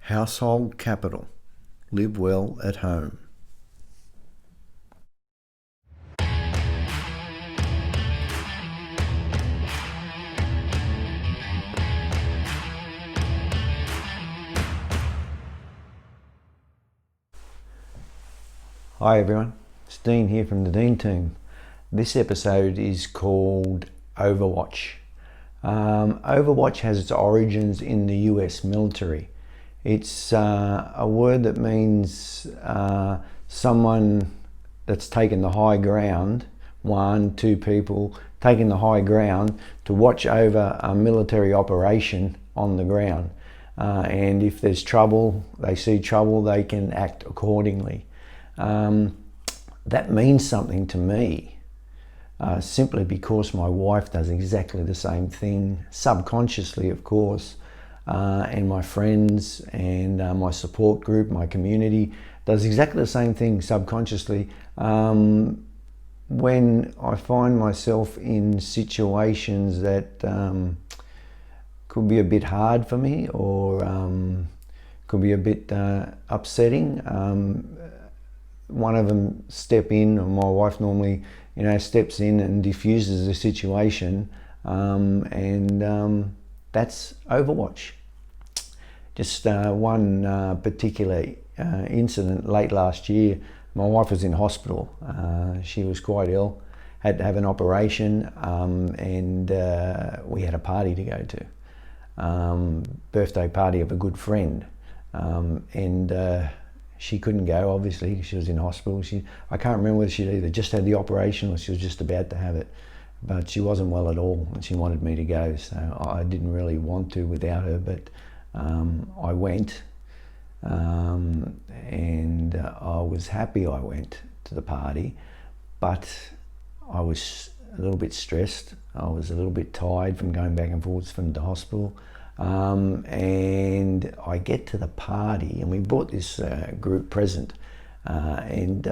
Household capital. Live well at home. Hi everyone, it's Dean here from the Dean team. This episode is called Overwatch. Overwatch has its origins in the US military. It's a word that means someone that's taken the high ground, two people taking the high ground to watch over a military operation on the ground. And if there's trouble, they see trouble, they can act accordingly. That means something to me, simply because my wife does exactly the same thing, subconsciously of course, and my friends and my support group, my community, does exactly the same thing subconsciously. When I find myself in situations that could be a bit hard for me or could be a bit upsetting, one of them step in, or my wife normally, steps in and diffuses the situation, and that's Overwatch. Just one particular incident late last year. My wife was in hospital. She was quite ill, had to have an operation, and we had a party to go to. Birthday party of a good friend, and she couldn't go, obviously. She was in hospital. I can't remember whether she'd either just had the operation or she was just about to have it, but she wasn't well at all and she wanted me to go, so I didn't really want to without her, but I went, and I was happy I went to the party, but I was a little bit stressed. I was a little bit tired from going back and forwards from the hospital. And I get to the party and we bought this group present, and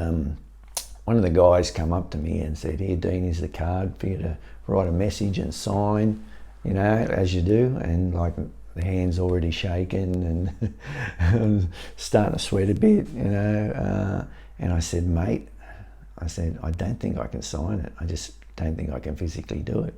one of the guys come up to me and said, "Here, Dean, is the card for you to write a message and sign, as you do." And like the hand's already shaking and I'm starting to sweat a bit, and I said, "Mate," I said, "I don't think I can sign it. I just don't think I can physically do it."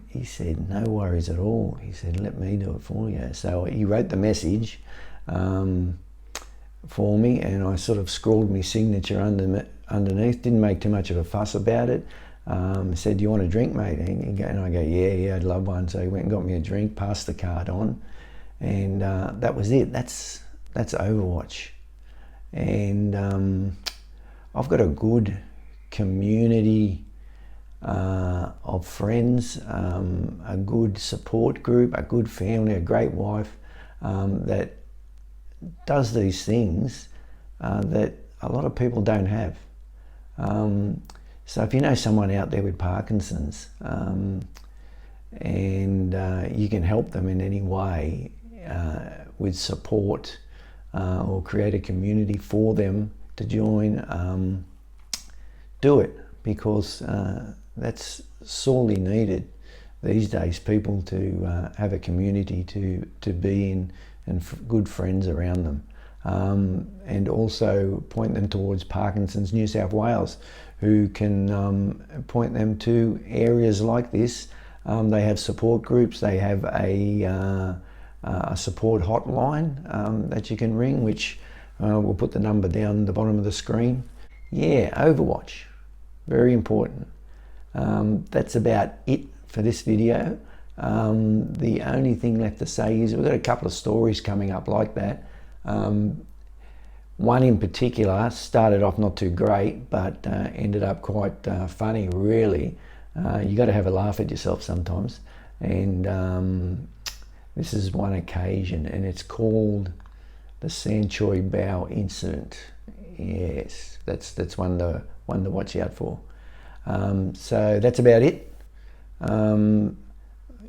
He said, "No worries at all." He said, "Let me do it for you." So he wrote the message for me, and I sort of scrawled my signature underneath. Didn't make too much of a fuss about it. Said, "Do you want a drink, mate?" And I go, yeah, I'd love one. So he went and got me a drink, passed the card on, and that was it. That's Overwatch. And I've got a good community of friends, a good support group, a good family, a great wife that does these things that a lot of people don't have. So if you know someone out there with Parkinson's, and you can help them in any way with support, or create a community for them to join, do it, because that's sorely needed these days. People to have a community to be in, and good friends around them, and also point them towards Parkinson's New South Wales, who can point them to areas like this. They have support groups. They have a support hotline that you can ring, which we'll put the number down the bottom of the screen. Yeah, Overwatch, very important. That's about it for this video. The only thing left to say is we've got a couple of stories coming up like that. One in particular started off not too great, but ended up quite funny, really. You got to have a laugh at yourself sometimes. And this is one occasion, and it's called the Sanchoy Bow incident. Yes, that's one to watch out for. So that's about it.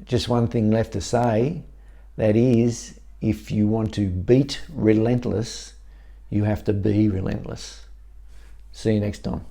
Just one thing left to say, that is, if you want to beat relentless, you have to be relentless. See you next time.